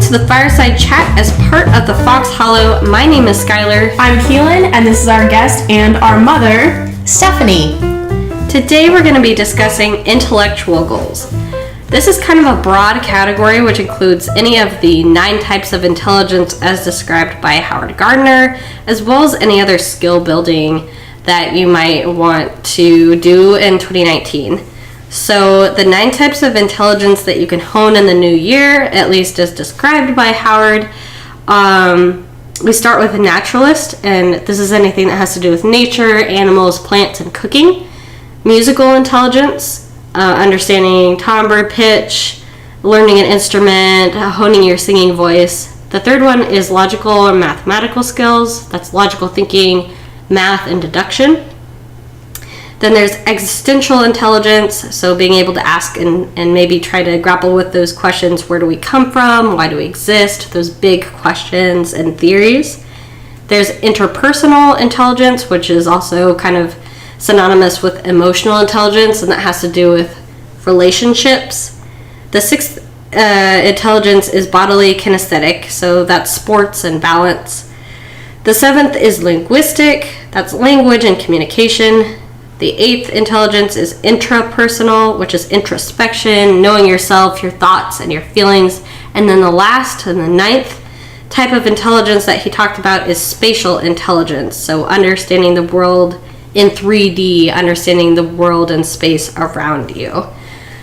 to the Fireside Chat as part of the Fox Hollow. My name is Schuyler. I'm Keelin, and this is our guest and our mother, Stephanie. Today we're going to be discussing intellectual goals. This is kind of a broad category which includes any of the 9 types of intelligence as described by Howard Gardner, as well as any other skill building that you might want to do in 2019. So the 9 types of intelligence that you can hone in the new year, at least as described by Howard. We start with a naturalist, and this is anything that has to do with nature, animals, plants, and cooking. Musical intelligence, understanding timbre, pitch, learning an instrument, honing your singing voice. The third one is logical or mathematical skills. That's logical thinking, math, and deduction. Then there's existential intelligence, so being able to ask and maybe try to grapple with those questions. Where do we come from? Why do we exist? Those big questions and theories. There's interpersonal intelligence, which is also kind of synonymous with emotional intelligence, and that has to do with relationships. The 6th intelligence is bodily-kinesthetic, so that's sports and balance. The 7th is linguistic, that's language and communication. The 8th intelligence is intrapersonal, which is introspection, knowing yourself, your thoughts, and your feelings. And then the last and the 9th type of intelligence that he talked about is spatial intelligence, so understanding the world in 3D, understanding the world and space around you.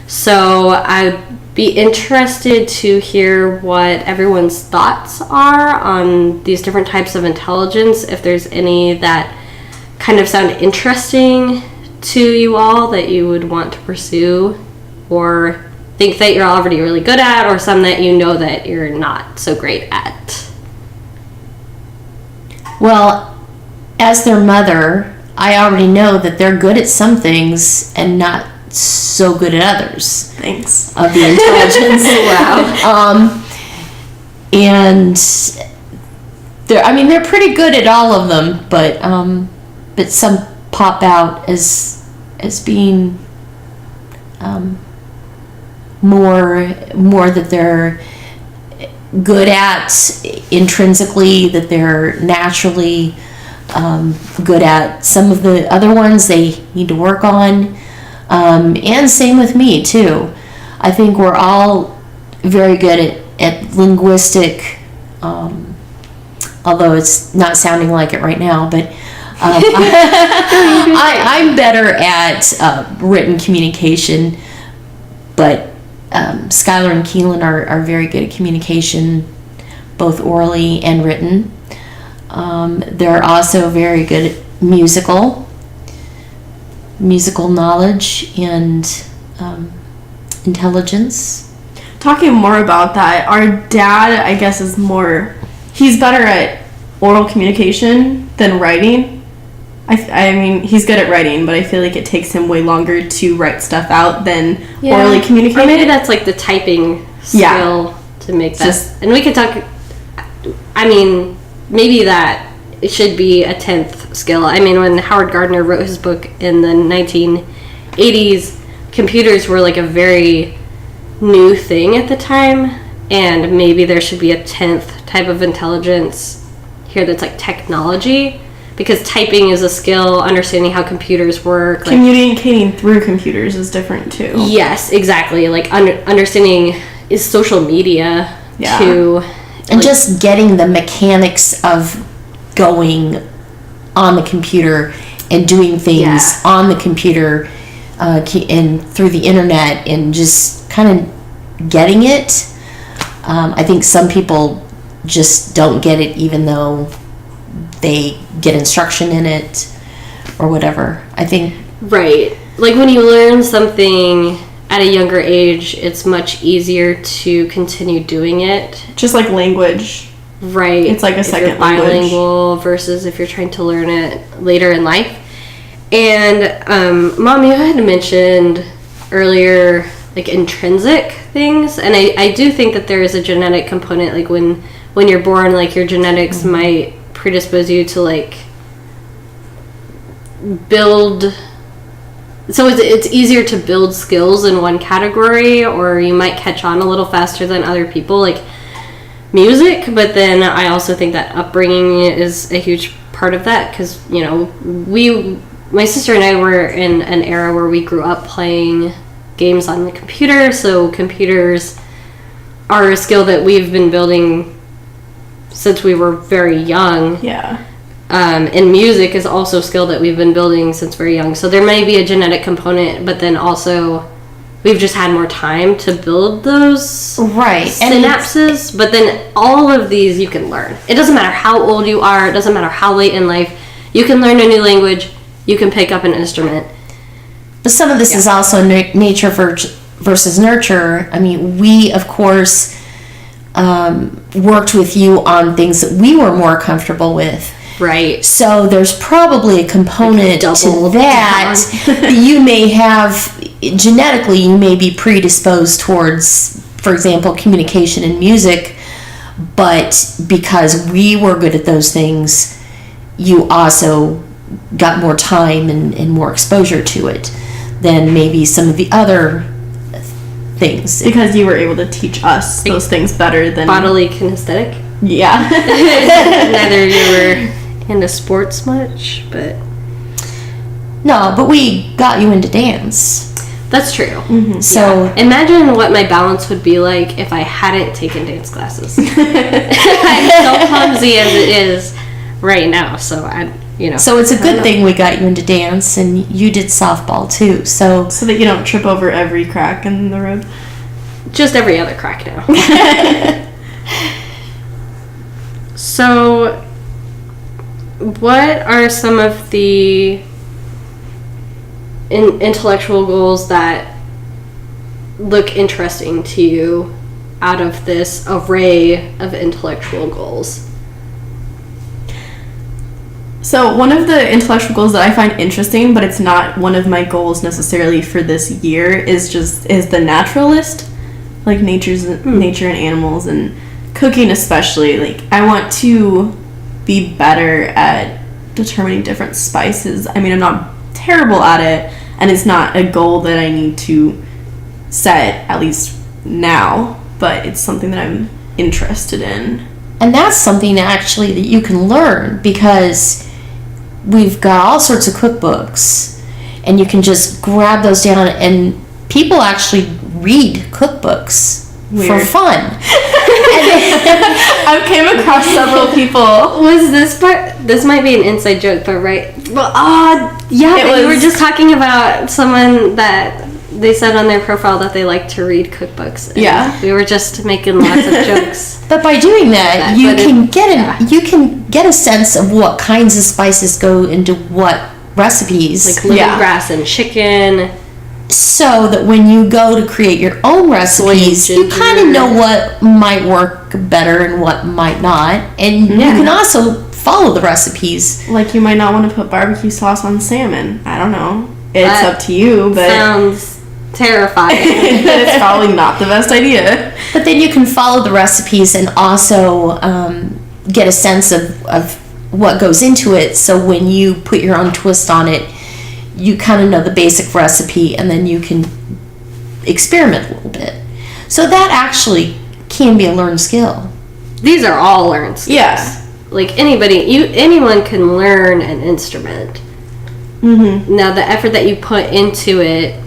So I'd be interested to hear what everyone's thoughts are on these different types of intelligence, if there's any that kind of sound interesting to you all that you would want to pursue, or think that you're already really good at, or some that you know that you're not so great at. Well, as their mother, I already know that they're good at some things and not so good at others. Thanks. Of the intelligence. Wow. And they're pretty good at all of them, but some pop out as being more that they're good at intrinsically, that they're naturally good at. Some of the other ones they need to work on, and same with me too. I think we're all very good at linguistic, although it's not sounding like it right now, but I'm better at written communication, but Schuyler and Keelin are very good at communication, both orally and written. They're also very good at musical knowledge and intelligence. Talking more about that, our dad, I guess, he's better at oral communication than writing. I mean, he's good at writing, but I feel like it takes him way longer to write stuff out than orally communicate. Or maybe that's like the typing skill to make that. And we could talk, maybe that it should be a 10th skill. I mean, when Howard Gardner wrote his book in the 1980s, computers were like a very new thing at the time, and maybe there should be a 10th type of intelligence here that's like technology. Because typing is a skill, understanding how computers work. Communicating through computers is different too. Yes, exactly. Like understanding is social media too. And just getting the mechanics of going on the computer and doing things on the computer and through the internet, and just kind of getting it. I think some people just don't get it even though they get instruction in it or whatever. I think right, like when you learn something at a younger age, it's much easier to continue doing it, just like language, right? It's like a second language, bilingual versus if you're trying to learn it later in life. And Mom, you had mentioned earlier like intrinsic things, and I do think that there is a genetic component. Like when you're born, like your genetics might predispose you to like build, so it's easier to build skills in one category, or you might catch on a little faster than other people. Like music, but then I also think that upbringing is a huge part of that, because, you know, my sister and I were in an era where we grew up playing games on the computer, so computers are a skill that we've been building since we were very young. Yeah. And music is also a skill that we've been building since very young. So there may be a genetic component, but then also we've just had more time to build those synapses. But then all of these you can learn. It doesn't matter how old you are. It doesn't matter how late in life. You can learn a new language. You can pick up an instrument. But some of this is also nature versus nurture. I mean, we, of course, worked with you on things that we were more comfortable with. Right. So there's probably a component to that. You may have, genetically, you may be predisposed towards, for example, communication and music, but because we were good at those things, you also got more time and more exposure to it than maybe some of the other things. Because you were able to teach us those things better than... Bodily-Kinesthetic? Yeah. Neither you were into sports much, but... No, but we got you into dance. That's true. Mm-hmm. So imagine what my balance would be like if I hadn't taken dance classes. I'm so clumsy as it is right now, so So it's a good thing we got you into dance, and you did softball too. So that you don't trip over every crack in the road. Just every other crack now. So, what are some of the intellectual goals that look interesting to you out of this array of intellectual goals? So one of the intellectual goals that I find interesting, but it's not one of my goals necessarily for this year, is the naturalist, like nature and animals and cooking especially. Like, I want to be better at determining different spices. I mean, I'm not terrible at it, and it's not a goal that I need to set, at least now, but it's something that I'm interested in. And that's something actually that you can learn, because we've got all sorts of cookbooks, and you can just grab those down, and people actually read cookbooks for fun. I came across several people. Was this part? This might be an inside joke, but right? Well, we were just talking about someone that they said on their profile that they like to read cookbooks. And we were just making lots of jokes. But by doing that, you can get a sense of what kinds of spices go into what recipes, like lemongrass and chicken. So that when you go to create your own recipes, you kind of know what might work better and what might not. And you can also follow the recipes. Like, you might not want to put barbecue sauce on salmon. I don't know. It's up to you, but... Sounds terrifying. It's probably not the best idea. But then you can follow the recipes and also get a sense of what goes into it. So when you put your own twist on it, you kind of know the basic recipe, and then you can experiment a little bit. So that actually can be a learned skill. These are all learned skills. Yeah. Like anyone can learn an instrument. Mm-hmm. Now the effort that you put into it,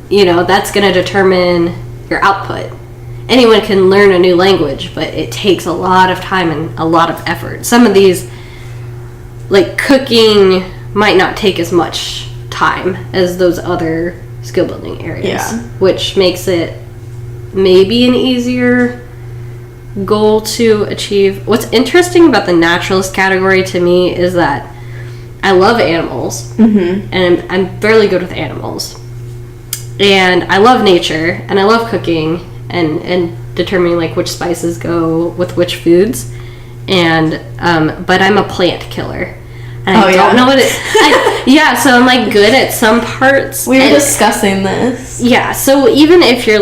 that's going to determine your output. Anyone can learn a new language, but it takes a lot of time and a lot of effort. Some of these, like cooking, might not take as much time as those other skill building areas, which makes it maybe an easier goal to achieve. What's interesting about the naturalist category to me is that I love animals, and I'm fairly good with animals, and I love nature, and I love cooking and determining like which spices go with which foods, and but I'm a plant killer. And I don't know what it... so I'm, like, good at some parts. We were discussing this. Yeah, so even if you're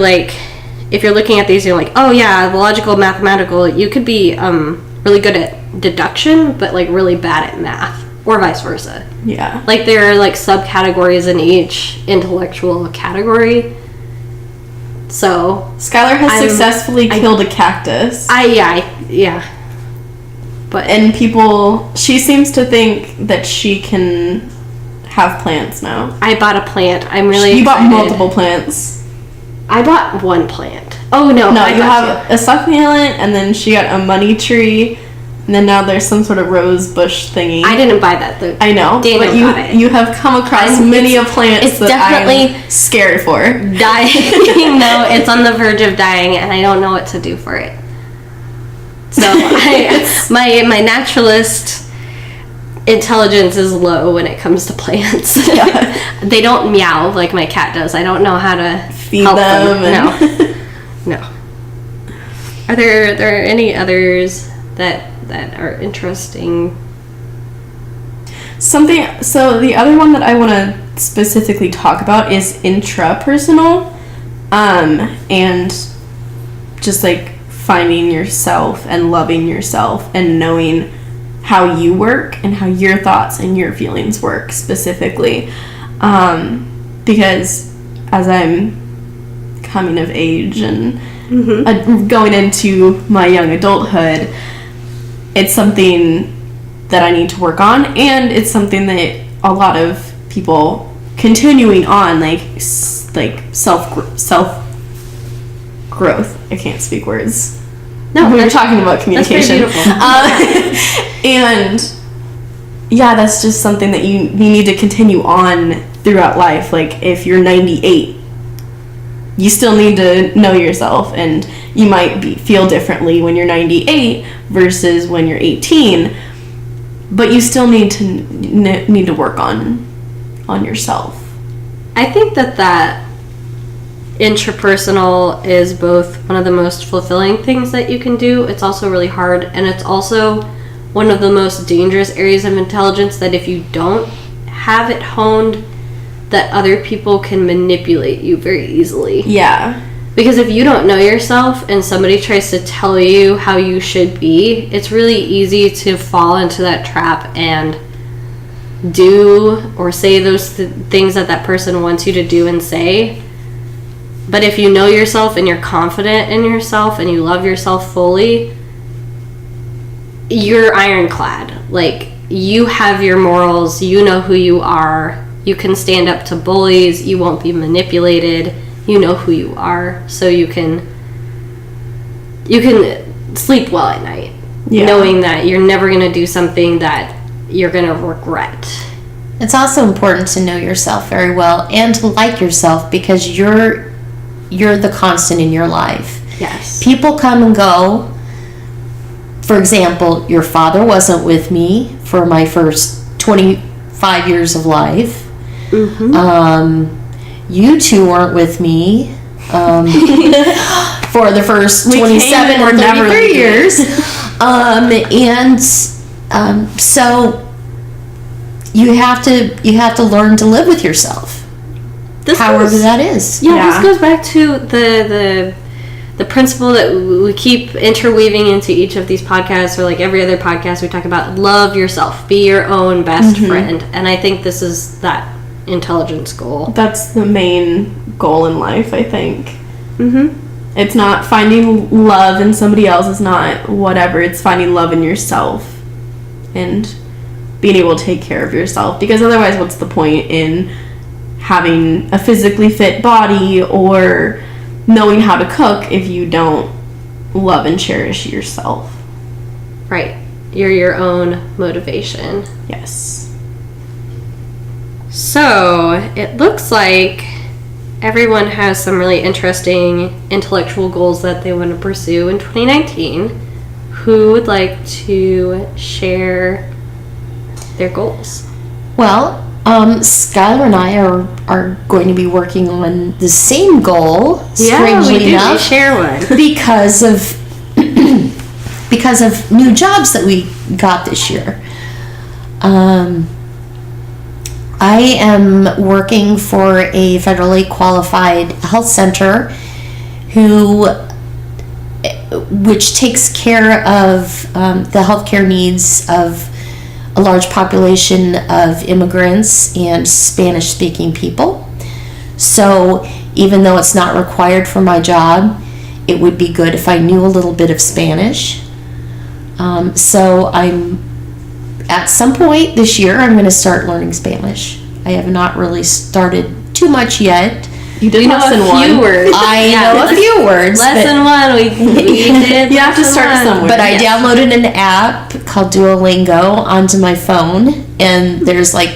looking at these, you're like, oh, yeah, logical, mathematical, you could be really good at deduction, but, like, really bad at math, or vice versa. Yeah. Like, there are, like, subcategories in each intellectual category So Schuyler has successfully killed a cactus. Yeah. But she seems to think that she can have plants now. I bought a plant. I'm really You excited. bought multiple plants. I bought one plant. Oh, no. No, you have a succulent, and then she got a money tree, and then now there's some sort of rose bush thingy. I didn't buy that, though. I know, Daniel but got it. you have come across many of plants it's that definitely I'm scared for. Dying. No, it's on the verge of dying, and I don't know what to do for it. So my naturalist intelligence is low when it comes to plants. Yeah. They don't meow like my cat does. I don't know how to Feed help them. No. Are there any others that are interesting? So the other one that I want to specifically talk about is intrapersonal, and just like finding yourself and loving yourself and knowing how you work and how your thoughts and your feelings work specifically, because as I'm coming of age and going into my young adulthood, it's something that I need to work on, and it's something that a lot of people continuing on, like self growth. I can't speak words. No, we were talking about communication. That's very beautiful. And yeah, that's just something that you need to continue on throughout life. Like if you're 98, you still need to know yourself, and you might feel differently when you're 98 versus when you're 18, but you still need to work on yourself. I think that intrapersonal is both one of the most fulfilling things that you can do. It's also really hard, and it's also one of the most dangerous areas of intelligence that if you don't have it honed, that other people can manipulate you very easily. Yeah. Because if you don't know yourself and somebody tries to tell you how you should be, it's really easy to fall into that trap and do or say those things that person wants you to do and say. But if you know yourself and you're confident in yourself and you love yourself fully, you're ironclad. Like, you have your morals, you know who you are, you can stand up to bullies, you won't be manipulated, you know who you are, so you can sleep well at night, knowing that you're never going to do something that you're going to regret. It's also important to know yourself very well and to like yourself, because you're the constant in your life. Yes. People come and go. For example, your father wasn't with me for my first 25 years of life. Mm-hmm. You two weren't with me for the first 27 or 33 years. So you have to learn to live with yourself. However that is. Yeah, this goes back to the principle that we keep interweaving into each of these podcasts, or like every other podcast we talk about: love yourself, be your own best friend. And I think this is that intelligence goal. That's the main goal in life, I think. Mm-hmm. It's not finding love in somebody else, it's not whatever, it's finding love in yourself and being able to take care of yourself, because otherwise what's the point in having a physically fit body or knowing how to cook if you don't love and cherish yourself? Right. You're your own motivation. Yes. So, it looks like everyone has some really interesting intellectual goals that they want to pursue in 2019. Who would like to share their goals? Well, Schuyler and I are going to be working on the same goal, strangely enough. We share one. because of new jobs that we got this year. I am working for a federally qualified health center which takes care of the healthcare needs of a large population of immigrants and Spanish-speaking people. So even though it's not required for my job, it would be good if I knew a little bit of Spanish. So at some point this year, I'm going to start learning Spanish. I have not really started too much yet. You did know lesson a few one. words. I know a few words. Lesson one, we did. You have to lesson start one. somewhere. But I downloaded an app called Duolingo onto my phone, and there's like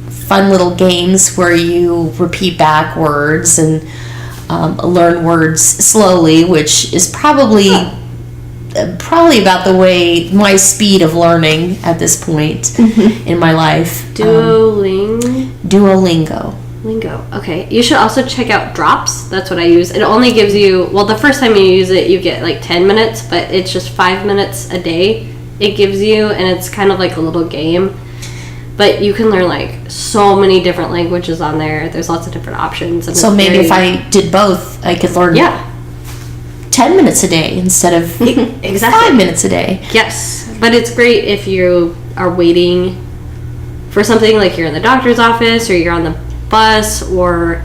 fun little games where you repeat back words and learn words slowly, which is probably about the way my speed of learning at this point in my life. Duolingo. Lingo. Okay. You should also check out Drops. That's what I use. It only gives you, well, the first time you use it, you get like 10 minutes, but it's just 5 minutes a day it gives you, and it's kind of like a little game. But you can learn like so many different languages on there. There's lots of different options. And So maybe if I did both, I could learn 10 minutes a day instead of exactly 5 minutes a day. Yes. But it's great if you are waiting for something, like you're in the doctor's office or you're on the bus or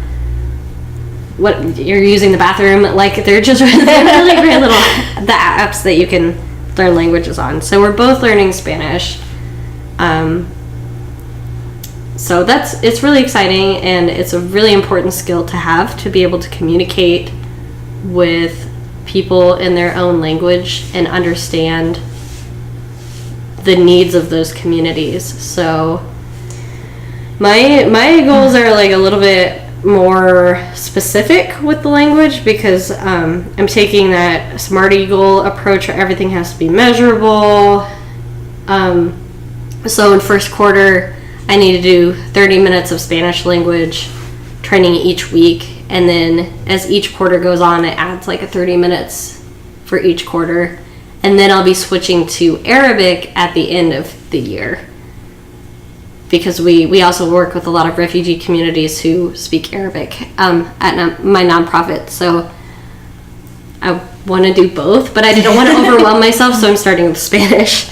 what you're using the bathroom. Like they're just really great little the apps that you can learn languages on. So we're both learning Spanish. So it's really exciting, and it's a really important skill to have, to be able to communicate with people in their own language and understand the needs of those communities. So my goals are like a little bit more specific with the language, because I'm taking that SMART Eagle approach where everything has to be measurable. So in first quarter, I need to do 30 minutes of Spanish language training each week, and then as each quarter goes on, it adds like a 30 minutes for each quarter, and then I'll be switching to Arabic at the end of the year, because we also work with a lot of refugee communities who speak Arabic at my nonprofit. So I want to do both, but I didn't want to overwhelm myself, so I'm starting with Spanish.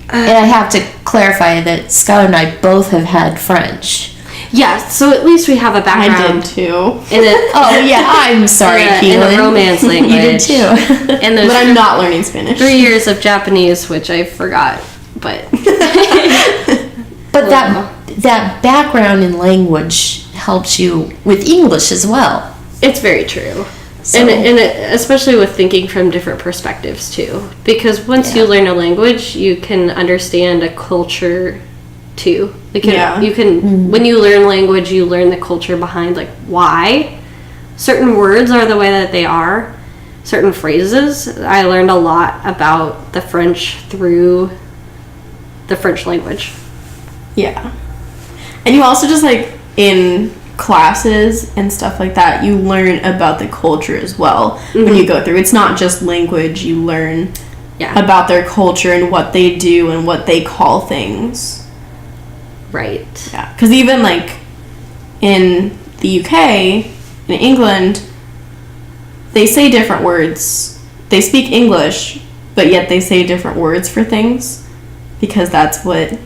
And I have to clarify that Schuyler and I both have had French. Yeah, so at least we have a background. I did too. Oh yeah, I'm sorry, Keelin. In a Romance language. You did too. And But I'm not learning Spanish. 3 years of Japanese, which I forgot, but But that background in language helps you with English as well. it's very true. So- And especially with thinking from different perspectives too, because once you learn a language, you can understand a culture too. You can when you learn language, you learn the culture behind like why certain words are the way that they are, certain phrases. I learned a lot about the French through the French language. Yeah. And you also just like in classes and stuff like that, you learn about the culture as well when you go through. It's not just language, you learn about their culture and what they do and what they call things. Right. Yeah. Because even like in the UK, in England, they say different words. They speak English, but yet they say different words for things, because that's what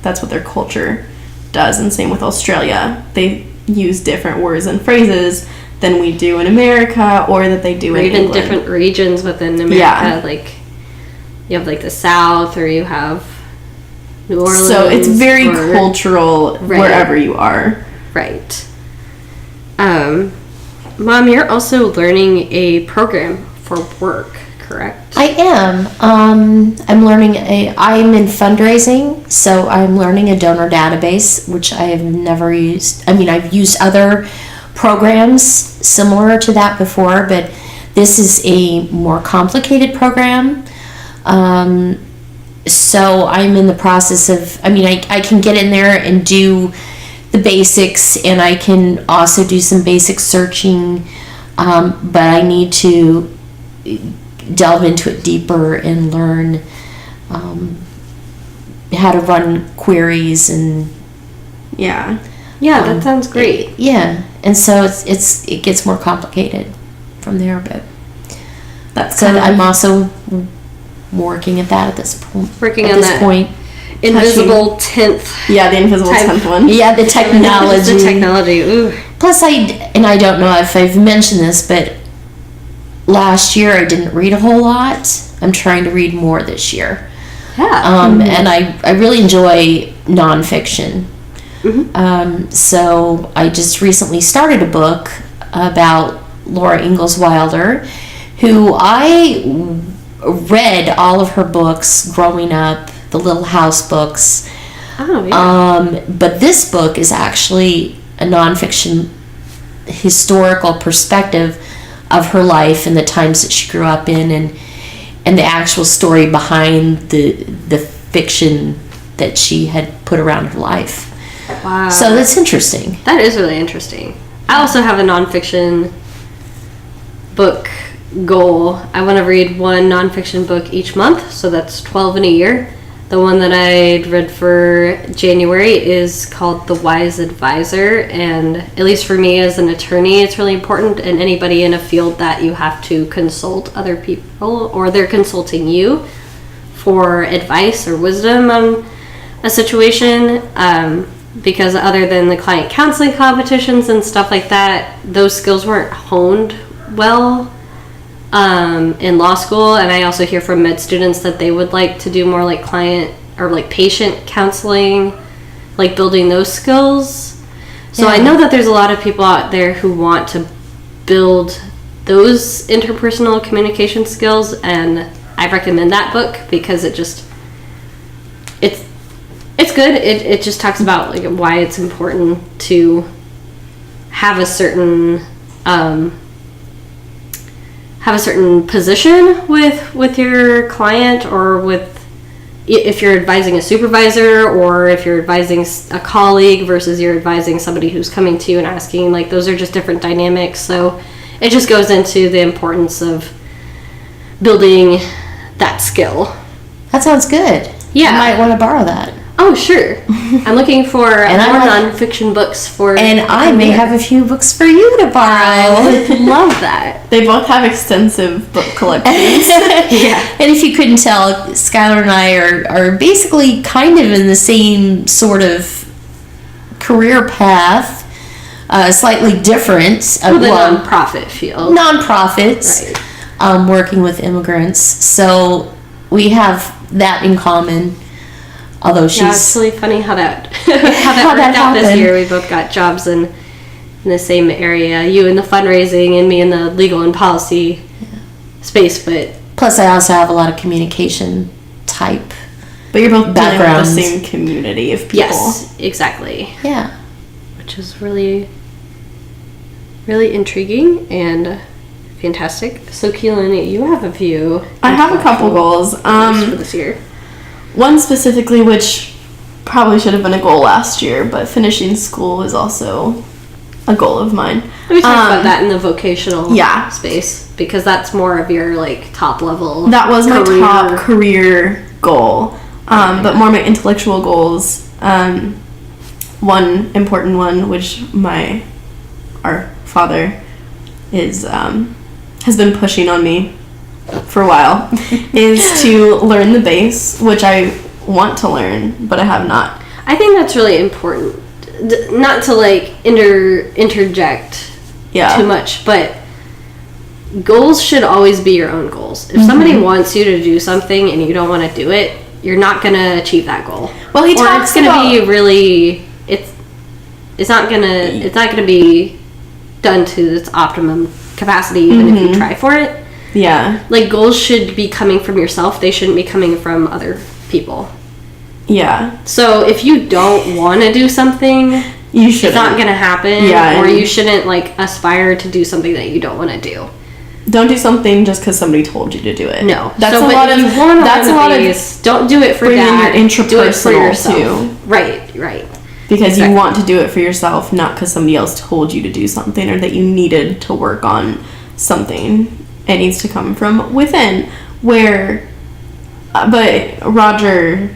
their culture does. And same with Australia, they use different words and phrases than we do in America, or that they do in even England. different regions within America. Like you have like the South, or you have New Orleans. So it's very cultural wherever you are. Right. Mom, you're also learning a program for work, correct? I am. I'm learning I'm in fundraising, so I'm learning a donor database, which I have never used. I mean, I've used other programs similar to that before, but this is a more complicated program. So I'm in the process of, I can get in there and do the basics, and I can also do some basic searching, but I need to delve into it deeper and learn how to run queries and that sounds great. And so it gets more complicated from there, but That's so I'm also working at that at this point. Working at on this that. point. invisible 10th. Yeah, the invisible type. 10th one. Yeah, the technology. The technology. Ooh. Plus, I don't know if I've mentioned this, but last year I didn't read a whole lot. I'm trying to read more this year. Yeah. And I really enjoy nonfiction. So I just recently started a book about Laura Ingalls Wilder, who I read all of her books growing up, the Little House books. Oh, yeah. But this book is actually a nonfiction historical perspective of her life and the times that she grew up in, and the actual story behind the fiction that she had put around her life. Wow. So that's interesting. That is really interesting. I also have a nonfiction book goal. I want to read one nonfiction book each month, so that's 12 in a year. The one that I read for January is called The Wise Advisor, and at least for me as an attorney, it's really important, and anybody in a field that you have to consult other people or they're consulting you for advice or wisdom on a situation, because other than the client counseling competitions and stuff like that, those skills weren't honed well in law school. And I also hear from med students that they would like to do more like client or like patient counseling, like building those skills. So I know that there's a lot of people out there who want to build those interpersonal communication skills, and I recommend that book because it's good. It just talks about like why it's important to have a certain position with your client, or with if you're advising a supervisor, or if you're advising a colleague versus you're advising somebody who's coming to you and asking. Like, those are just different dynamics. So it just goes into the importance of building that skill. That sounds good. Yeah. I might want to borrow that. Oh, sure. I'm looking for more nonfiction books for... And I may have a few books for you to borrow. I would love that. They both have extensive book collections. Yeah. And if you couldn't tell, Schuyler and I are basically kind of in the same sort of career path, slightly different. The nonprofit field. Nonprofits, Right. Working with immigrants. So we have that in common. Although it's really funny how that worked out happened. this year. We both got jobs in the same area. You in the fundraising and me in the legal and policy space. But plus, I also have a lot of communication type. But you're both backgrounds. dealing with the same community of people. yes, exactly. Yeah. Which is really, really intriguing and fantastic. So, Keelin, you have a few. I have a couple goals. For this year. One specifically, which probably should have been a goal last year, but finishing school is also a goal of mine. We talked about that in the vocational Yeah. space, because that's more of your like top level. That was my career. top career goal. But more my intellectual goals. One important one, which our father has been pushing on me for a while, is to learn the bass, which I want to learn, but I have not. I think that's really important. Not to like interject too much, but goals should always be your own goals. If somebody wants you to do something and you don't want to do it, you're not going to achieve that goal. Well, he or talks it's going about... to be really it's not going to be done to its optimum capacity, even if you try for it. Yeah. Like, goals should be coming from yourself. They shouldn't be coming from other people. Yeah. So if you don't want to do something, you shouldn't. It's not going to happen. Yeah, or you shouldn't like aspire to do something that you don't want to do. Don't do something just because somebody told you to do it. No. That's so, a lot of... You want to that's a lot of... Don't do it for bring in dad. your Do it for interpersonal, yourself. too. Right. Because Exactly. you want to do it for yourself, not because somebody else told you to do something or that you needed to work on something. It needs to come from within. But Roger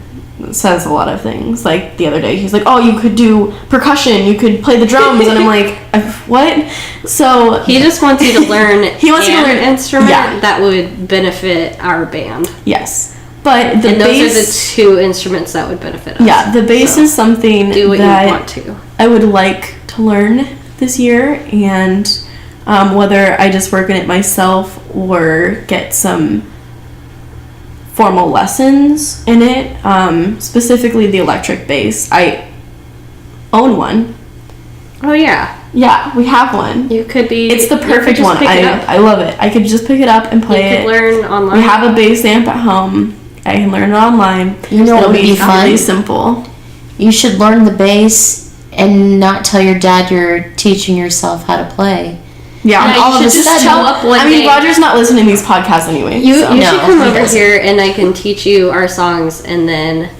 says a lot of things. Like the other day, he's like, "Oh, you could do percussion. You could play the drums," and I'm like, "What?" So He just wants you to learn. He wants you to learn- an instrument yeah. that would benefit our band. yes, But the and bass, those are the 2 instruments that would benefit us. yeah, the bass is something Do what that you want to. I would like to learn this year, and whether I just work on it myself or get some formal lessons in it, specifically the electric bass. I own one. Oh yeah, Yeah, we have one. you could be. It's the you could perfect just one. pick it up. I love it. I could just pick it up and play You could it. learn online. We have a bass amp at home. I can learn it online. You know what It'll would be fun? really simple. You should learn the bass and not tell your dad you're teaching yourself how to play. Yeah, Yeah, all you of a should just sudden. show up one I mean, day. Roger's not listening to these podcasts anyway. You so. should No, come he over doesn't. here and I can teach you our songs, and then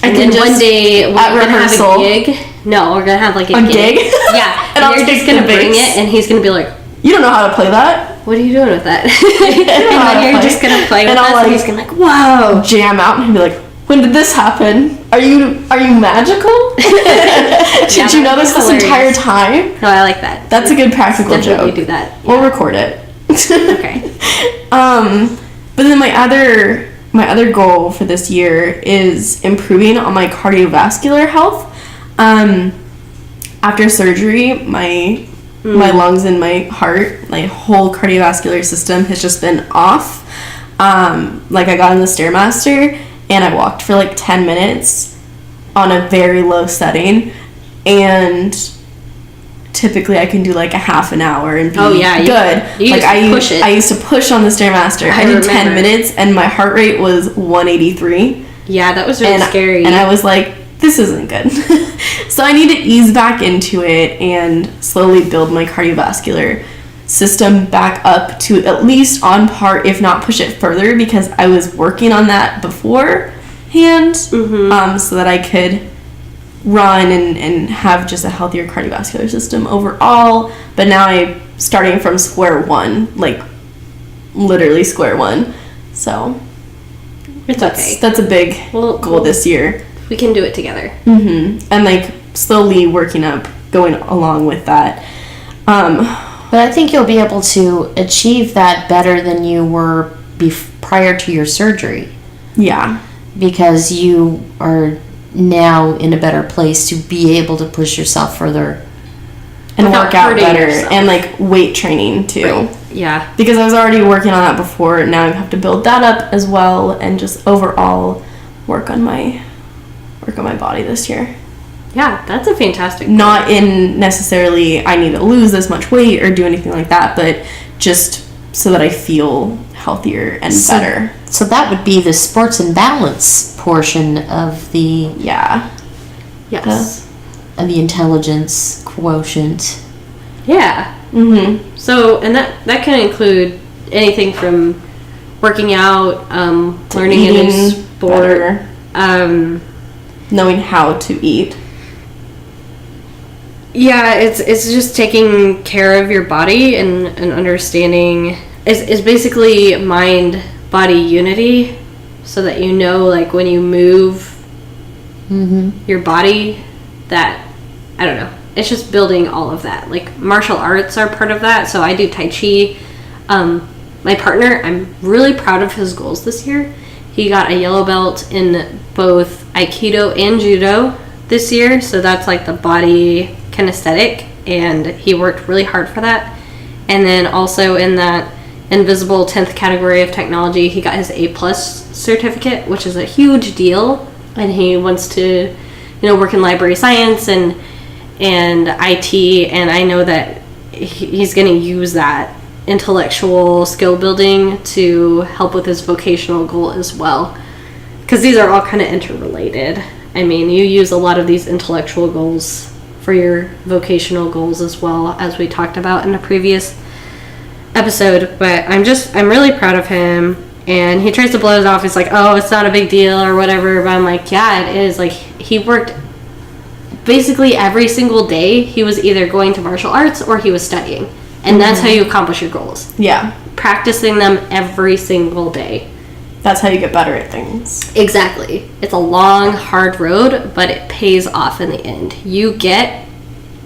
I and can then one just day we're at gonna rehearsal. have a gig. No, we're gonna have like A gig? Yeah, And I'll you're take just gonna the bring bass. it, and he's gonna be like, You don't know how to play that? "What are you doing with that?" know and how to then you're play. just gonna play with And I'll, us, and like, he's gonna be like, "Whoa!" Jam out and he'll be like, when did this happen? Are you magical? Did you know that'd this be entire hilarious. time? No, I like that. That's a good practical Definitely joke. do that. We'll record it. Okay. But then my other goal for this year is improving on my cardiovascular health. After surgery, my lungs and my heart, my whole cardiovascular system has just been off. Like I got on the Stairmaster and I walked for like 10 minutes on a very low setting, and typically I can do like a half an hour and be Oh, yeah, good. you like used to push it. I used to push on the Stairmaster. I did 10 remember. minutes and my heart rate was 183. Yeah, that was really And, scary. and I was like, this isn't good. So I need to ease back into it and slowly build my cardiovascular system back up to at least on par, if not push it further, because I was working on that beforehand, so that I could run and have just a healthier cardiovascular system overall. But now I'm starting from square one, like literally square one. So it's okay. that's a big Well, goal this year. We can do it together. And like slowly working up, going along with that. But I think you'll be able to achieve that better than you were prior to your surgery, Yeah. because you are now in a better place to be able to push yourself further. And Without work out hurting better. yourself. And like weight training too. Right. Yeah. Because I was already working on that before. Now I have to build that up as well, and just overall work on my body this year. Yeah, that's a fantastic. Not in necessarily I need to lose this much weight or do anything like that, but just so that I feel healthier and better. So that would be the sports and balance portion of the Yeah. Yes. intelligence quotient. Yeah. So, and that can include anything from working out, learning a new Eating sport, better, knowing how to eat. Yeah, it's just taking care of your body and understanding is basically mind body unity, so that you know, like, when you move your body, that I don't know, it's just building all of that. Like, martial arts are part of that. So I do Tai Chi. My partner, I'm really proud of his goals this year. He got a yellow belt in both Aikido and Judo this year, so that's like the Bodily-Kinesthetic, and he worked really hard for that. And then also in that invisible 10th category of technology, he got his A+ certificate, which is a huge deal, and he wants to, work in library science and IT, and I know that he's going to use that intellectual skill building to help with his vocational goal as well, because these are all kind of interrelated. I mean, you use a lot of these intellectual goals for your vocational goals as well, as we talked about in a previous episode. But I'm really proud of him, and he tries to blow it off. He's like, oh, it's not a big deal or whatever, but I'm like, yeah, it is. Like, he worked basically every single day. He was either going to martial arts or he was studying, and that's how you accomplish your goals. Yeah. Practicing them every single day. That's how you get better at things. Exactly. It's a long, hard road, but it pays off in the end. You get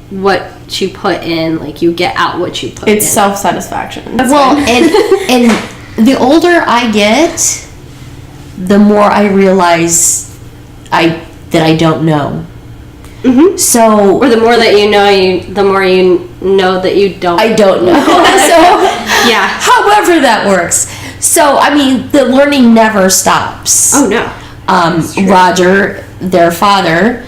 what you put in, like, you get out what you put in. It's self-satisfaction. Well, and the older I get, the more I realize that I don't know. Mm-hmm. So, or the more that you know, the more you know that you don't. I don't know. So, yeah. However that works. So, I mean, the learning never stops. Oh no. Roger, their father,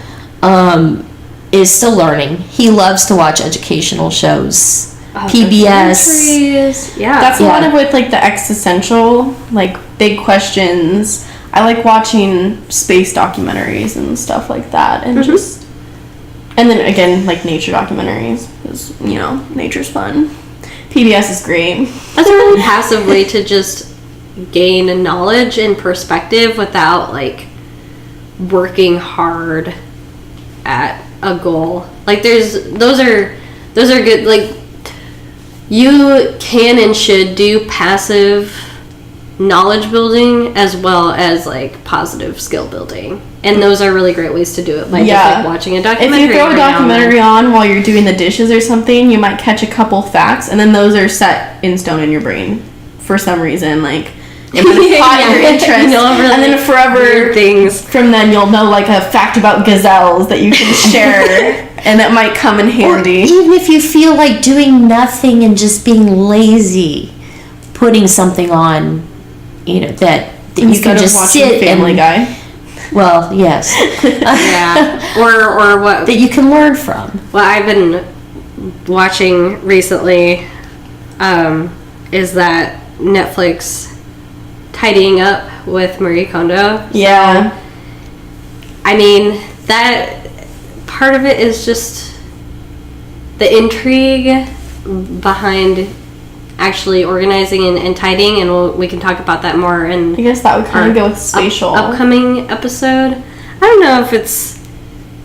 is still learning. He loves to watch educational shows. PBS. Yeah. That's a lot of with like the existential, like big questions. I like watching space documentaries and stuff like that, and and then again like nature documentaries because nature's fun. PBS is great. That's a really passive way to just gain knowledge and perspective without like working hard at a goal. Like those are good. Like you can and should do passive knowledge building as well as like positive skill building, and those are really great ways to do it by just like watching a documentary. If you throw a documentary on while you're doing the dishes or something, you might catch a couple facts, and then those are set in stone in your brain for some reason, like it caught your interest, and then forever things from then you'll know like a fact about gazelles that you can share. And that might come in handy. Or even if you feel like doing nothing and just being lazy, putting something on, that you can just sit Family Guy. Well, yes. Yeah. Or what that you can learn from. What I've been watching recently is that Netflix Tidying Up with Marie Kondo. Yeah. So, I mean, that part of it is just the intrigue behind actually organizing and tidying, and we can talk about that more in I guess that would kind of go with Spatial. Upcoming episode. I don't know if it's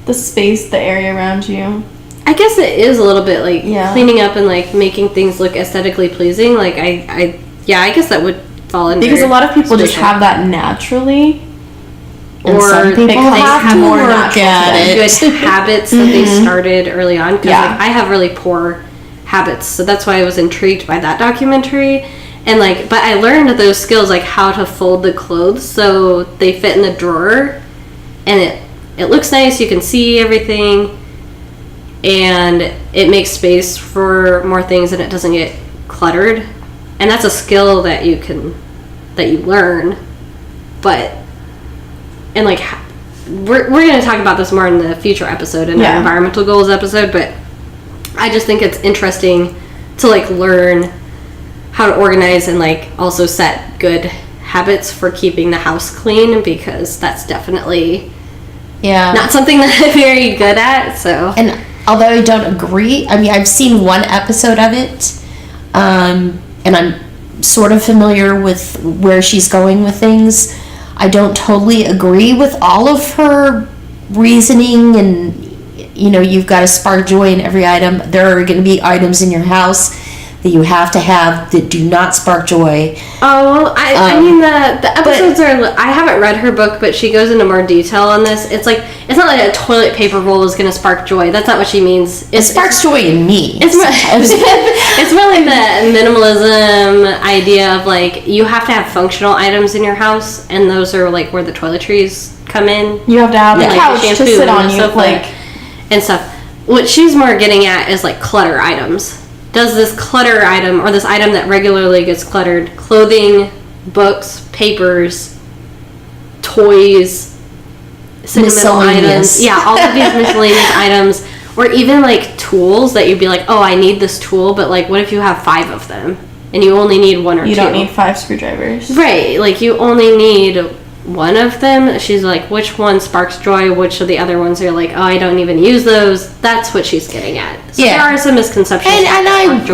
the space, the area around you. I guess it is a little bit like cleaning up and like making things look aesthetically pleasing. Like I guess that would fall in because a lot of people just have that naturally. Or some people have to work at it. Good habits that they started early on. Because I have really poor habits, so that's why I was intrigued by that documentary. And but I learned those skills, like how to fold the clothes so they fit in the drawer, and it looks nice. You can see everything, and it makes space for more things, and it doesn't get cluttered. And that's a skill that you learn, but. And we're going to talk about this more in the future episode, in our environmental goals episode, but I just think it's interesting to learn how to organize and also set good habits for keeping the house clean, because that's definitely not something that I'm very good at. So, and although I don't agree, I mean, I've seen one episode of it, and I'm sort of familiar with where she's going with things. I don't totally agree with all of her reasoning, and you've got to spark joy in every item. There are going to be items in your house that you have to have that do not spark joy. Oh, I mean the episodes are. I haven't read her book, but she goes into more detail on this. It's not like a toilet paper roll is going to spark joy. That's not what she means. It sparks joy in me. It's really the minimalism idea of you have to have functional items in your house, and those are where the toiletries come in. You have to have a couch to sit on you, and stuff. What she's more getting at is clutter items. Does this clutter item, or this item that regularly gets cluttered, clothing, books, papers, toys, sentimental items, all of these miscellaneous items, or even tools that you'd be oh, I need this tool, but what if you have 5 of them and you only need 1 or 2? You don't need 5 screwdrivers. Right, you only need 1 of them. She's which one sparks joy, which of the other ones are oh, I don't even use those. That's what she's getting at. So there are some misconceptions. And I'm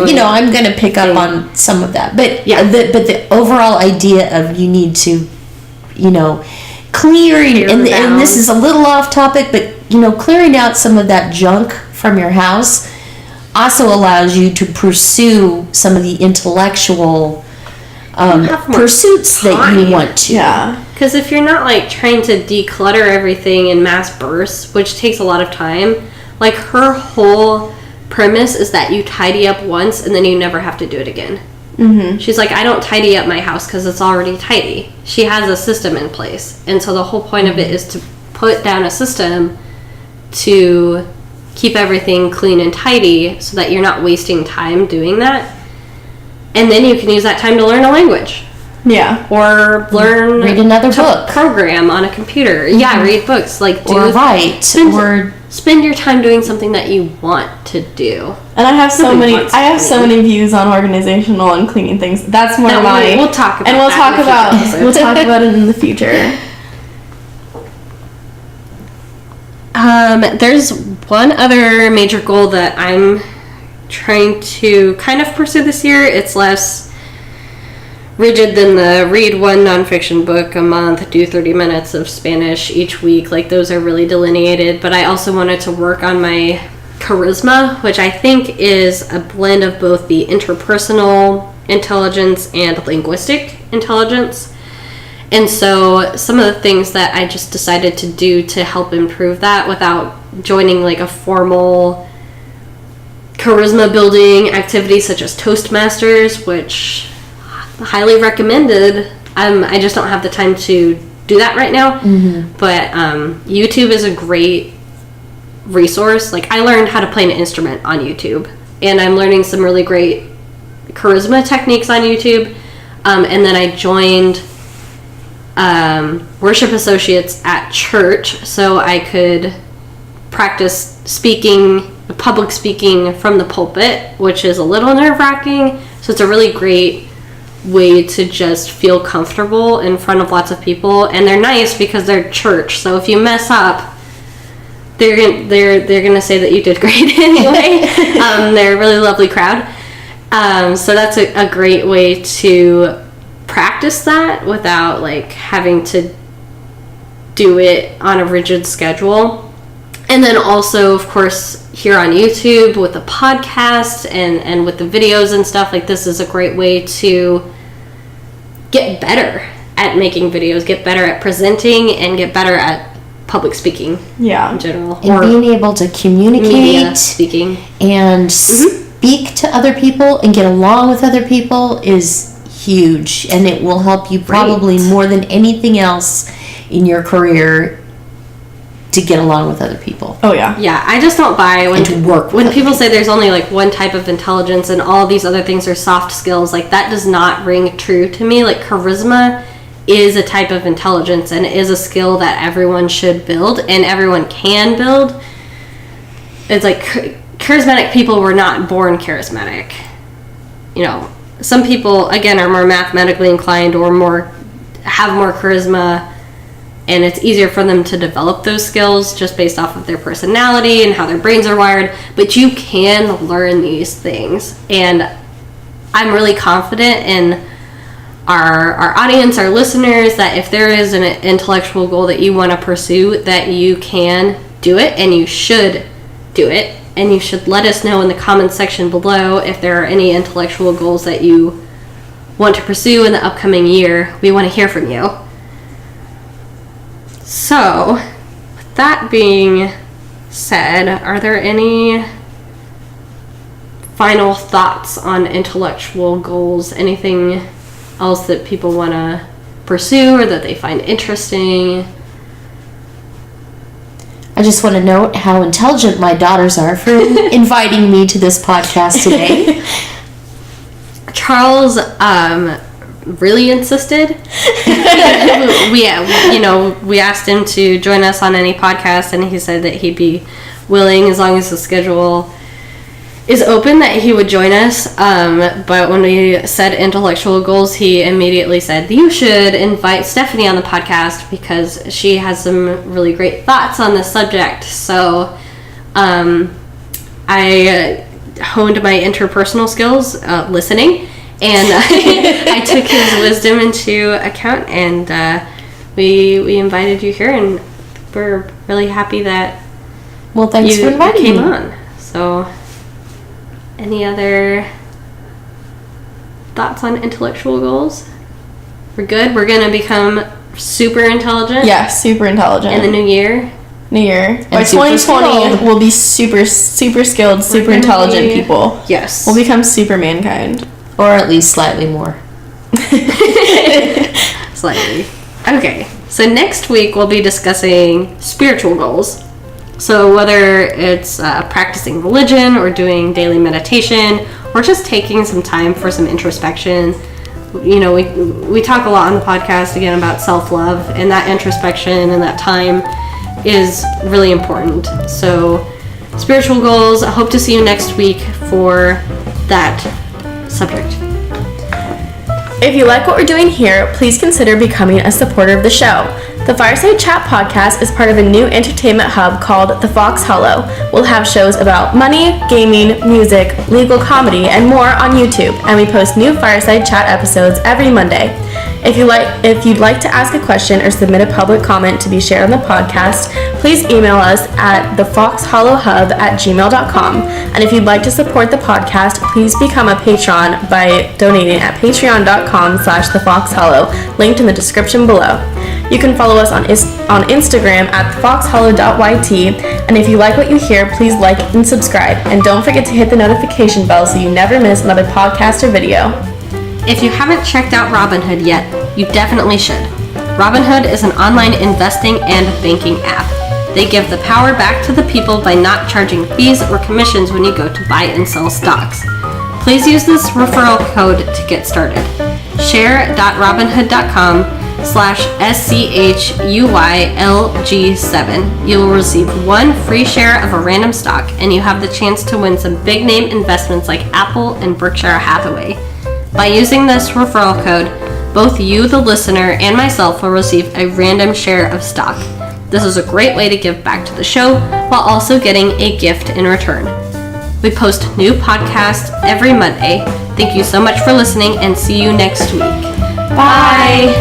going to pick up on some of that. But the overall idea of you need to, clearing, and this is a little off topic, but clearing out some of that junk from your house also allows you to pursue some of the intellectual pursuits that you want to. Yeah. Because if you're not trying to declutter everything in mass bursts, which takes a lot of time, her whole premise is that you tidy up once and then you never have to do it again. Mm-hmm. She's like, I don't tidy up my house because it's already tidy. She has a system in place. And so the whole point of it is to put down a system to keep everything clean and tidy so that you're not wasting time doing that. And then you can use that time to learn a language. Yeah. Or read another book. Program on a computer. Mm-hmm. Yeah, read books. Like or write. Spend your time doing something that you want to do. And I have so many views on organizational and cleaning things. That's more we'll talk about. And we'll talk about it in the future. There's one other major goal that I'm trying to kind of pursue this year. It's less rigid than the read one nonfiction book a month, do 30 minutes of Spanish each week. Like, those are really delineated. But I also wanted to work on my charisma, which I think is a blend of both the interpersonal intelligence and linguistic intelligence. And so some of the things that I just decided to do to help improve that without joining like a formal charisma building activity such as Toastmasters, which highly recommended. I just don't have the time to do that right now. Mm-hmm. But YouTube is a great resource. Like, I learned how to play an instrument on YouTube, and I'm learning some really great charisma techniques on YouTube. And then I joined worship associates at church so I could practice public speaking from the pulpit, which is a little nerve-wracking. So it's a really great way to just feel comfortable in front of lots of people, and they're nice because they're church. So if you mess up, they're gonna say that you did great anyway. They're a really lovely crowd. So that's a great way to practice that without like having to do it on a rigid schedule. And then also, of course, here on YouTube with the podcast and with the videos and stuff, like, this is a great way to get better at making videos, get better at presenting, and get better at public speaking in general. And being able to communicate speaking and speak to other people and get along with other people is huge, and it will help you probably more than anything else in your career to get along with other people. Oh yeah. Yeah, I just don't buy when people say there's only like one type of intelligence and all these other things are soft skills. Like, that does not ring true to me. Like, charisma is a type of intelligence and is a skill that everyone should build and everyone can build. It's like charismatic people were not born charismatic. You know, some people, again, are more mathematically inclined or have more charisma, and it's easier for them to develop those skills just based off of their personality and how their brains are wired. But you can learn these things, and I'm really confident in our audience, our listeners, that if there is an intellectual goal that you want to pursue, that you can do it, and you should do it. And you should let us know in the comments section below if there are any intellectual goals that you want to pursue in the upcoming year. We want to hear from you. So, with that being said, are there any final thoughts on intellectual goals? Anything else that people want to pursue or that they find interesting? I just want to note how intelligent my daughters are for inviting me to this podcast today. Charles really insisted. We asked him to join us on any podcast, and he said that he'd be willing as long as the schedule is open, that he would join us. But when we said intellectual goals, he immediately said, you should invite Stephanie on the podcast because she has some really great thoughts on this subject. So I honed my interpersonal skills listening, and I took his wisdom into account, and we invited you here, and we're really happy that thanks for inviting came me on. So, any other thoughts on intellectual goals? We're good. We're gonna become super intelligent. Yeah, super intelligent in the new year. By 2020, we'll be super skilled, super intelligent people. Yes. We'll become super mankind. Or at least slightly more. Slightly. Okay, so next week we'll be discussing spiritual goals. So whether it's practicing religion or doing daily meditation or just taking some time for some introspection. You know, we talk a lot on the podcast again about self-love, and that introspection and that time is really important. So spiritual goals, I hope to see you next week for that subject. If you like what we're doing here, please consider becoming a supporter of the show. The Fireside Chat podcast is part of a new entertainment hub called The Fox Hollow. We'll have shows about money, gaming, music, legal comedy, and more on YouTube, and we post new Fireside Chat episodes every Monday. If you'd like to ask a question or submit a public comment to be shared on the podcast, please email us at thefoxhollowhub@gmail.com. And if you'd like to support the podcast, please become a patron by donating at patreon.com/thefoxhollow, linked in the description below. You can follow us on Instagram at thefoxhollow.yt, and if you like what you hear, please like and subscribe. And don't forget to hit the notification bell so you never miss another podcast or video. If you haven't checked out Robinhood yet, you definitely should. Robinhood is an online investing and banking app. They give the power back to the people by not charging fees or commissions when you go to buy and sell stocks. Please use this referral code to get started. share.robinhood.com/SCHUYLG7. You will receive one free share of a random stock, and you have the chance to win some big name investments like Apple and Berkshire Hathaway. By using this referral code, both you, the listener, and myself will receive a random share of stock. This is a great way to give back to the show while also getting a gift in return. We post new podcasts every Monday. Thank you so much for listening, and see you next week. Bye!